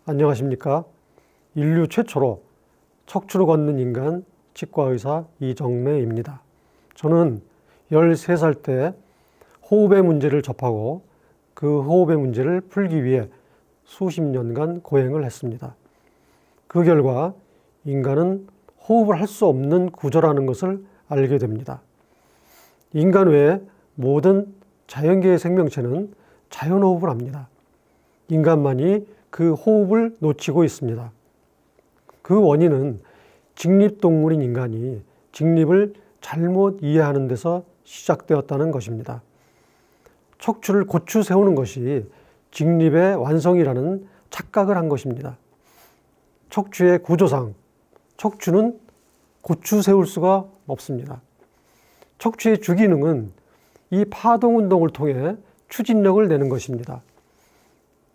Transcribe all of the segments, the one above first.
안녕하십니까? 인류 최초로 척추를 걷는 인간 치과의사 이정래입니다. 저는 13살 때 호흡의 문제를 접하고 그 호흡의 문제를 풀기 위해 수십 년간 고행을 했습니다. 그 결과 인간은 호흡을 할 수 없는 구조라는 것을 알게 됩니다. 인간 외에 모든 자연계의 생명체는 자연호흡을 합니다. 인간만이 그 호흡을 놓치고 있습니다. 그 원인은 직립동물인 인간이 직립을 잘못 이해하는 데서 시작되었다는 것입니다. 척추를 고추 세우는 것이 직립의 완성이라는 착각을 한 것입니다. 척추의 구조상 척추는 고추 세울 수가 없습니다. 척추의 주기능은 이 파동 운동을 통해 추진력을 내는 것입니다.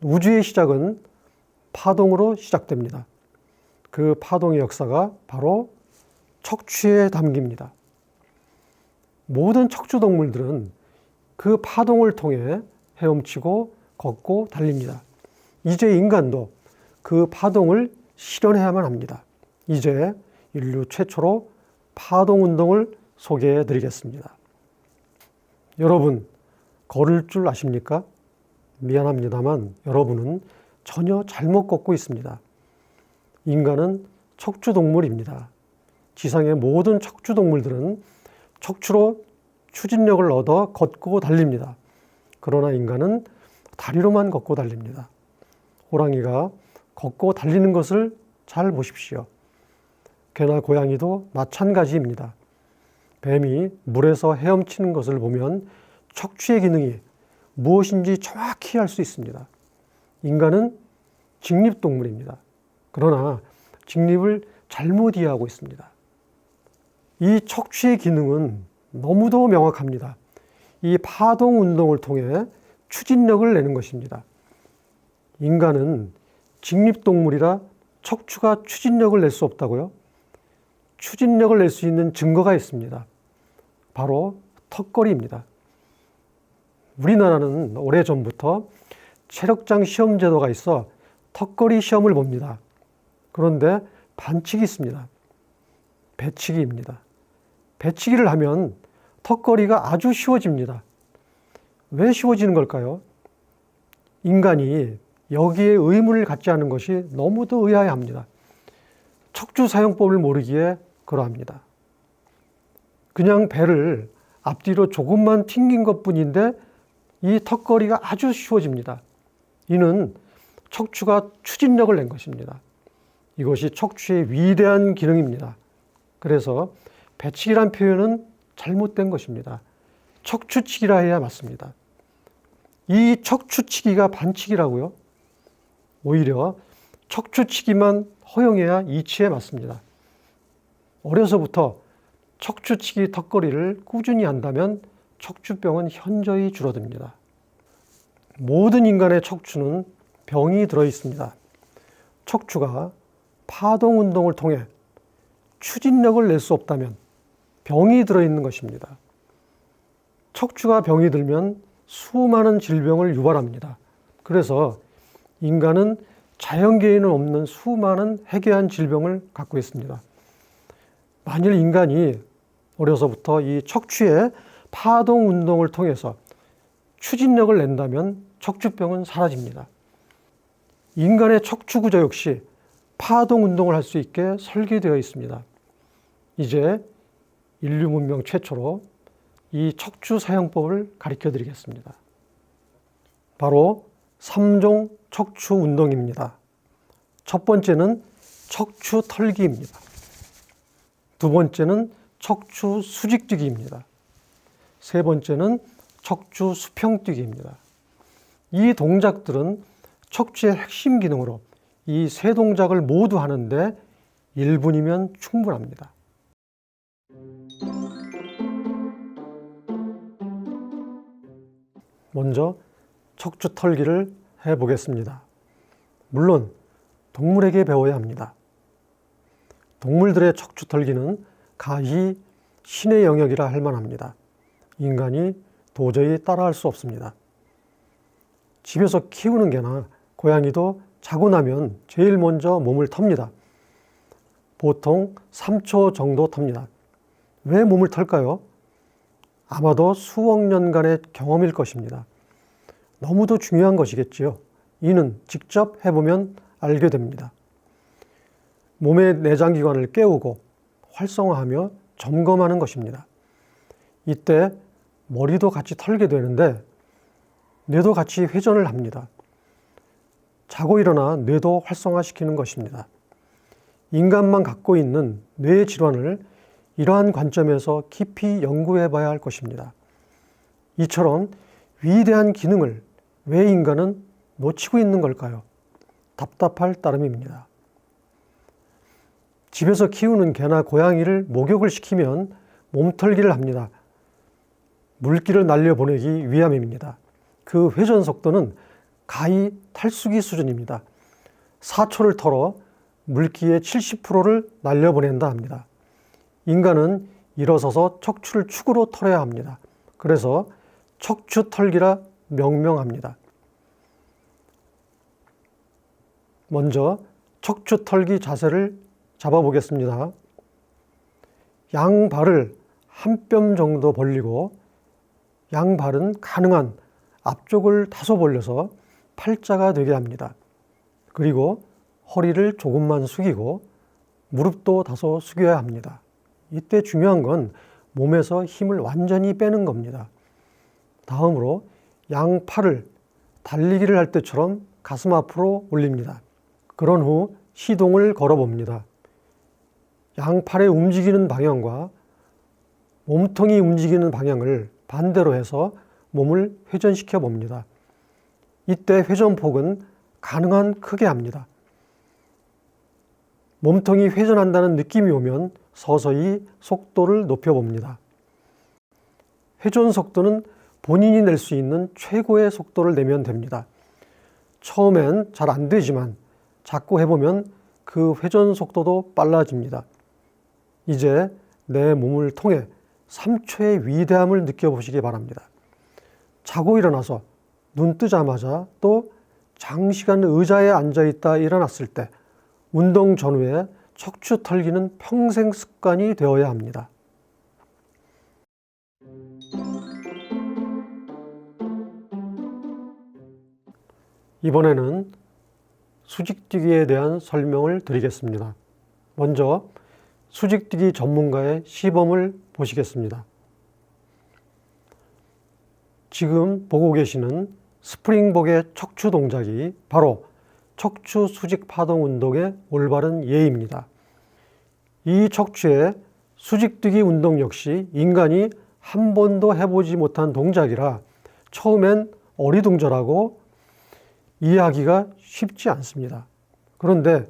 우주의 시작은 파동으로 시작됩니다. 그 파동의 역사가 바로 척추에 담깁니다. 모든 척추 동물들은 그 파동을 통해 헤엄치고 걷고 달립니다. 이제 인간도 그 파동을 실현해야만 합니다. 이제 인류 최초로 파동 운동을 소개해 드리겠습니다. 여러분, 걸을 줄 아십니까? 미안합니다만 여러분은 전혀 잘못 걷고 있습니다. 인간은 척추동물입니다. 지상의 모든 척추동물들은 척추로 추진력을 얻어 걷고 달립니다. 그러나 인간은 다리로만 걷고 달립니다. 호랑이가 걷고 달리는 것을 잘 보십시오. 개나 고양이도 마찬가지입니다. 뱀이 물에서 헤엄치는 것을 보면 척추의 기능이 무엇인지 정확히 알 수 있습니다. 인간은 직립동물입니다. 그러나 직립을 잘못 이해하고 있습니다. 이 척추의 기능은 너무도 명확합니다. 이 파동 운동을 통해 추진력을 내는 것입니다. 인간은 직립동물이라 척추가 추진력을 낼 수 없다고요? 추진력을 낼 수 있는 증거가 있습니다. 바로 턱걸이입니다. 우리나라는 오래전부터 체력장 시험 제도가 있어 턱걸이 시험을 봅니다. 그런데 반칙이 있습니다. 배치기입니다. 배치기를 하면 턱걸이가 아주 쉬워집니다. 왜 쉬워지는 걸까요? 인간이 여기에 의무를 갖지 않은 것이 너무도 의아해합니다. 척추 사용법을 모르기에 그러합니다. 그냥 배를 앞뒤로 조금만 튕긴 것뿐인데 이 턱걸이가 아주 쉬워집니다. 이는 척추가 추진력을 낸 것입니다. 이것이 척추의 위대한 기능입니다. 그래서 배치기란 표현은 잘못된 것입니다. 척추치기라 해야 맞습니다. 이 척추치기가 반칙이라고요? 오히려 척추치기만 허용해야 이치에 맞습니다. 어려서부터 척추치기 턱걸이를 꾸준히 한다면 척추병은 현저히 줄어듭니다. 모든 인간의 척추는 병이 들어 있습니다. 척추가 파동 운동을 통해 추진력을 낼 수 없다면 병이 들어있는 것입니다. 척추가 병이 들면 수많은 질병을 유발합니다. 그래서 인간은 자연계에는 없는 수많은 해괴한 질병을 갖고 있습니다. 만일 인간이 어려서부터 이 척추의 파동 운동을 통해서 추진력을 낸다면 척추병은 사라집니다. 인간의 척추 구조 역시 파동 운동을 할 수 있게 설계되어 있습니다. 이제 인류 문명 최초로 이 척추 사용법을 가르쳐 드리겠습니다. 바로 3종 척추 운동입니다. 첫 번째는 척추 털기입니다. 두 번째는 척추 수직뛰기입니다. 세 번째는 척추 수평뛰기입니다. 이 동작들은 척추의 핵심 기능으로 이 세 동작을 모두 하는데 1분이면 충분합니다. 먼저 척추 털기를 해보겠습니다. 물론 동물에게 배워야 합니다. 동물들의 척추 털기는 가히 신의 영역이라 할 만합니다. 인간이 도저히 따라할 수 없습니다. 집에서 키우는 개나 고양이도 자고 나면 제일 먼저 몸을 텁니다. 보통 3초 정도 텁니다. 왜 몸을 털까요? 아마도 수억 년간의 경험일 것입니다. 너무도 중요한 것이겠지요. 이는 직접 해보면 알게 됩니다. 몸의 내장기관을 깨우고 활성화하며 점검하는 것입니다. 이때 머리도 같이 털게 되는데 뇌도 같이 회전을 합니다. 자고 일어나 뇌도 활성화시키는 것입니다. 인간만 갖고 있는 뇌의 질환을 이러한 관점에서 깊이 연구해 봐야 할 것입니다. 이처럼 위대한 기능을 왜 인간은 놓치고 있는 걸까요? 답답할 따름입니다. 집에서 키우는 개나 고양이를 목욕을 시키면 몸털기를 합니다. 물기를 날려보내기 위함입니다. 그 회전 속도는 가히 탈수기 수준입니다. 4초를 털어 물기의 70%를 날려보낸다 합니다. 인간은 일어서서 척추를 축으로 털어야 합니다. 그래서 척추털기라 명명합니다. 먼저 척추털기 자세를 잡아보겠습니다. 양발을 한 뼘 정도 벌리고 양발은 가능한 앞쪽을 다소 벌려서 팔자가 되게 합니다. 그리고 허리를 조금만 숙이고 무릎도 다소 숙여야 합니다. 이때 중요한 건 몸에서 힘을 완전히 빼는 겁니다. 다음으로 양팔을 달리기를 할 때처럼 가슴 앞으로 올립니다. 그런 후 시동을 걸어 봅니다. 양팔의 움직이는 방향과 몸통이 움직이는 방향을 반대로 해서 몸을 회전시켜 봅니다. 이때 회전폭은 가능한 크게 합니다. 몸통이 회전한다는 느낌이 오면 서서히 속도를 높여봅니다. 회전 속도는 본인이 낼 수 있는 최고의 속도를 내면 됩니다. 처음엔 잘 안 되지만 자꾸 해보면 그 회전 속도도 빨라집니다. 이제 내 몸을 통해 3초의 위대함을 느껴보시기 바랍니다. 자고 일어나서 눈 뜨자마자 또 장시간 의자에 앉아있다 일어났을 때 운동 전후에 척추 털기는 평생 습관이 되어야 합니다. 이번에는 수직뛰기에 대한 설명을 드리겠습니다. 먼저 수직뛰기 전문가의 시범을 보시겠습니다. 지금 보고 계시는 스프링복의 척추 동작이 바로 척추 수직 파동 운동의 올바른 예입니다. 이 척추의 수직뛰기 운동 역시 인간이 한 번도 해보지 못한 동작이라 처음엔 어리둥절하고 이해하기가 쉽지 않습니다. 그런데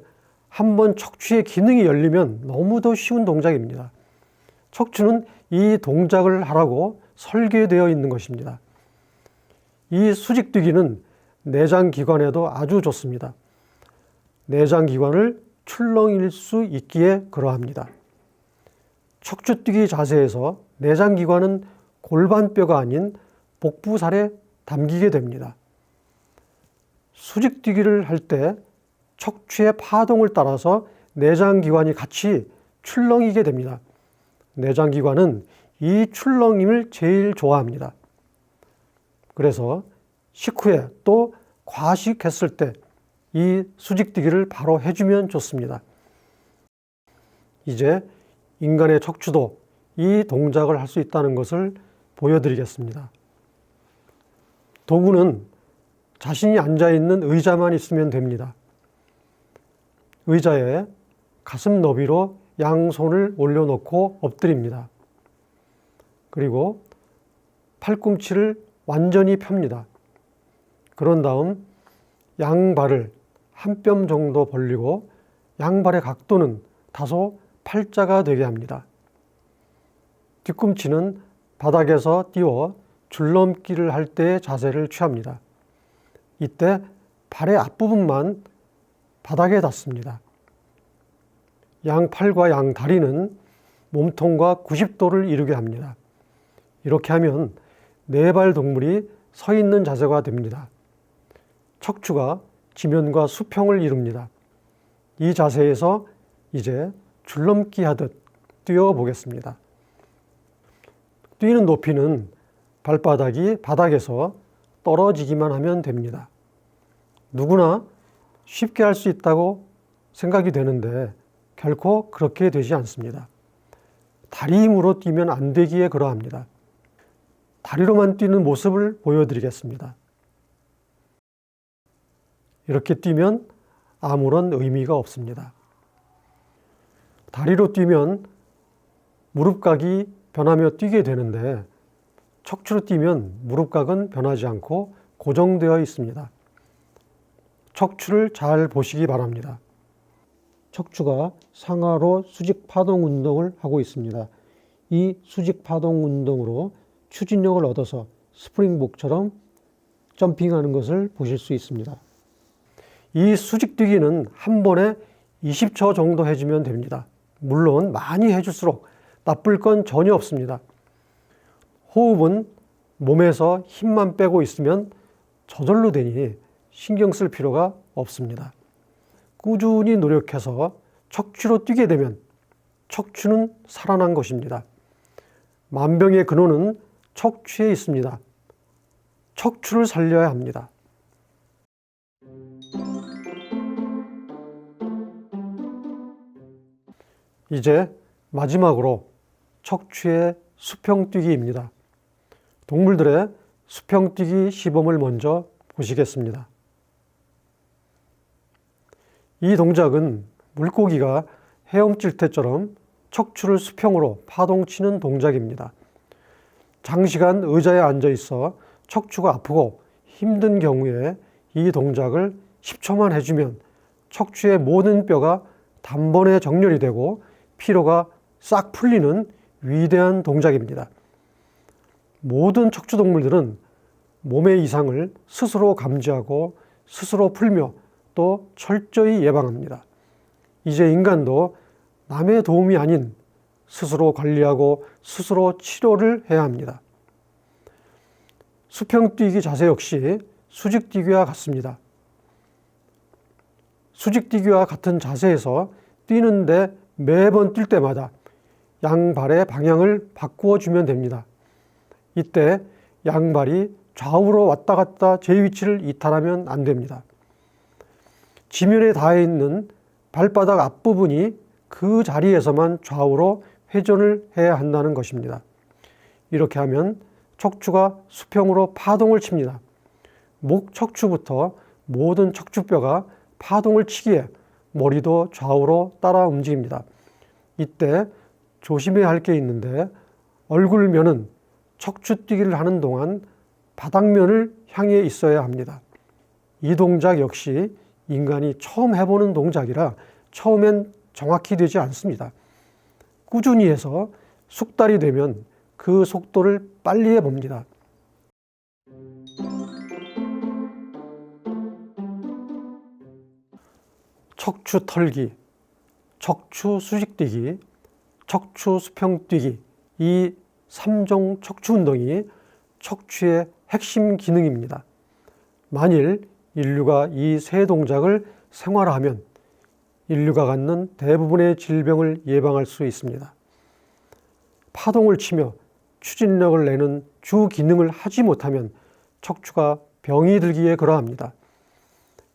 한번 척추의 기능이 열리면 너무도 쉬운 동작입니다. 척추는 이 동작을 하라고 설계되어 있는 것입니다. 이 수직뛰기는 내장기관에도 아주 좋습니다. 내장기관을 출렁일 수 있기에 그러합니다. 척추뛰기 자세에서 내장기관은 골반뼈가 아닌 복부살에 담기게 됩니다. 수직뛰기를 할 때 척추의 파동을 따라서 내장기관이 같이 출렁이게 됩니다. 내장기관은 이 출렁임을 제일 좋아합니다. 그래서 식후에 또 과식했을 때 이 수직뛰기를 바로 해주면 좋습니다. 이제 인간의 척추도 이 동작을 할 수 있다는 것을 보여드리겠습니다. 도구는 자신이 앉아있는 의자만 있으면 됩니다. 의자에 가슴 너비로 양손을 올려놓고 엎드립니다. 그리고 팔꿈치를 완전히 펴니다. 그런 다음 양발을 한 뼘 정도 벌리고 양발의 각도는 다소 팔자가 되게 합니다. 뒤꿈치는 바닥에서 띄워 줄넘기를 할 때의 자세를 취합니다. 이때 발의 앞부분만 바닥에 닿습니다. 양팔과 양다리는 몸통과 90도를 이루게 합니다. 이렇게 하면 네 발 동물이 서 있는 자세가 됩니다. 척추가 지면과 수평을 이룹니다. 이 자세에서 이제 줄넘기 하듯 뛰어 보겠습니다. 뛰는 높이는 발바닥이 바닥에서 떨어지기만 하면 됩니다. 누구나 쉽게 할 수 있다고 생각이 되는데 결코 그렇게 되지 않습니다. 다리 힘으로 뛰면 안 되기에 그러합니다. 다리로만 뛰는 모습을 보여드리겠습니다. 이렇게 뛰면 아무런 의미가 없습니다. 다리로 뛰면 무릎각이 변하며 뛰게 되는데 척추로 뛰면 무릎각은 변하지 않고 고정되어 있습니다. 척추를 잘 보시기 바랍니다. 척추가 상하로 수직 파동 운동을 하고 있습니다. 이 수직 파동 운동으로 추진력을 얻어서 스프링복처럼 점핑하는 것을 보실 수 있습니다. 이 수직 뛰기는 한 번에 20초 정도 해주면 됩니다. 물론 많이 해줄수록 나쁠 건 전혀 없습니다. 호흡은 몸에서 힘만 빼고 있으면 저절로 되니 신경 쓸 필요가 없습니다. 꾸준히 노력해서 척추로 뛰게 되면 척추는 살아난 것입니다. 만병의 근원은 척추에 있습니다. 척추를 살려야 합니다. 이제 마지막으로 척추의 수평뛰기입니다. 동물들의 수평뛰기 시범을 먼저 보시겠습니다. 이 동작은 물고기가 헤엄칠 때처럼 척추를 수평으로 파동치는 동작입니다. 장시간 의자에 앉아 있어 척추가 아프고 힘든 경우에 이 동작을 10초만 해주면 척추의 모든 뼈가 단번에 정렬이 되고 피로가 싹 풀리는 위대한 동작입니다. 모든 척추 동물들은 몸의 이상을 스스로 감지하고 스스로 풀며 또 철저히 예방합니다. 이제 인간도 남의 도움이 아닌 스스로 관리하고 스스로 치료를 해야 합니다. 수평뛰기 자세 역시 수직뛰기와 같습니다. 수직뛰기와 같은 자세에서 뛰는데 매번 뛸 때마다 양발의 방향을 바꾸어 주면 됩니다. 이때 양발이 좌우로 왔다 갔다 제 위치를 이탈하면 안 됩니다. 지면에 닿아 있는 발바닥 앞부분이 그 자리에서만 좌우로 회전을 해야 한다는 것입니다. 이렇게 하면 척추가 수평으로 파동을 칩니다. 목 척추부터 모든 척추뼈가 파동을 치기에 머리도 좌우로 따라 움직입니다. 이때 조심해야 할 게 있는데 얼굴면은 척추뛰기를 하는 동안 바닥면을 향해 있어야 합니다. 이 동작 역시 인간이 처음 해보는 동작이라 처음엔 정확히 되지 않습니다. 꾸준히 해서 숙달이 되면 그 속도를 빨리 해봅니다. 척추 털기, 척추 수직뛰기, 척추 수평뛰기, 이 3종 척추 운동이 척추의 핵심 기능입니다. 만일 인류가 이 세 동작을 생활화하면 인류가 갖는 대부분의 질병을 예방할 수 있습니다. 파동을 치며 추진력을 내는 주 기능을 하지 못하면 척추가 병이 들기에 그러합니다.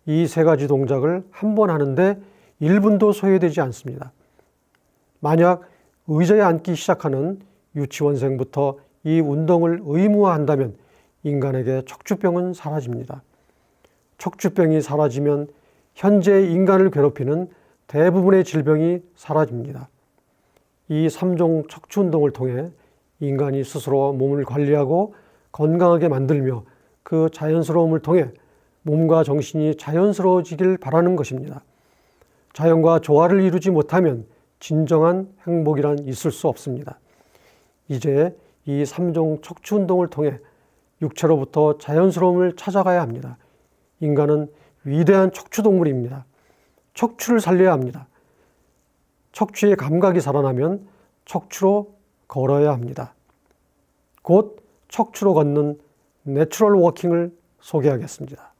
이 세 가지 동작을 한 번 하는데 1분도 소요되지 않습니다. 만약 의자에 앉기 시작하는 유치원생부터 이 운동을 의무화한다면 인간에게 척추병은 사라집니다. 척추병이 사라지면 현재 인간을 괴롭히는 대부분의 질병이 사라집니다. 이 3종 척추 운동을 통해 인간이 스스로 몸을 관리하고 건강하게 만들며 그 자연스러움을 통해 몸과 정신이 자연스러워지길 바라는 것입니다. 자연과 조화를 이루지 못하면 진정한 행복이란 있을 수 없습니다. 이제 이 3종 척추 운동을 통해 육체로부터 자연스러움을 찾아가야 합니다. 인간은 위대한 척추 동물입니다. 척추를 살려야 합니다. 척추의 감각이 살아나면 척추로 걸어야 합니다. 곧 척추로 걷는 내추럴 워킹을 소개하겠습니다.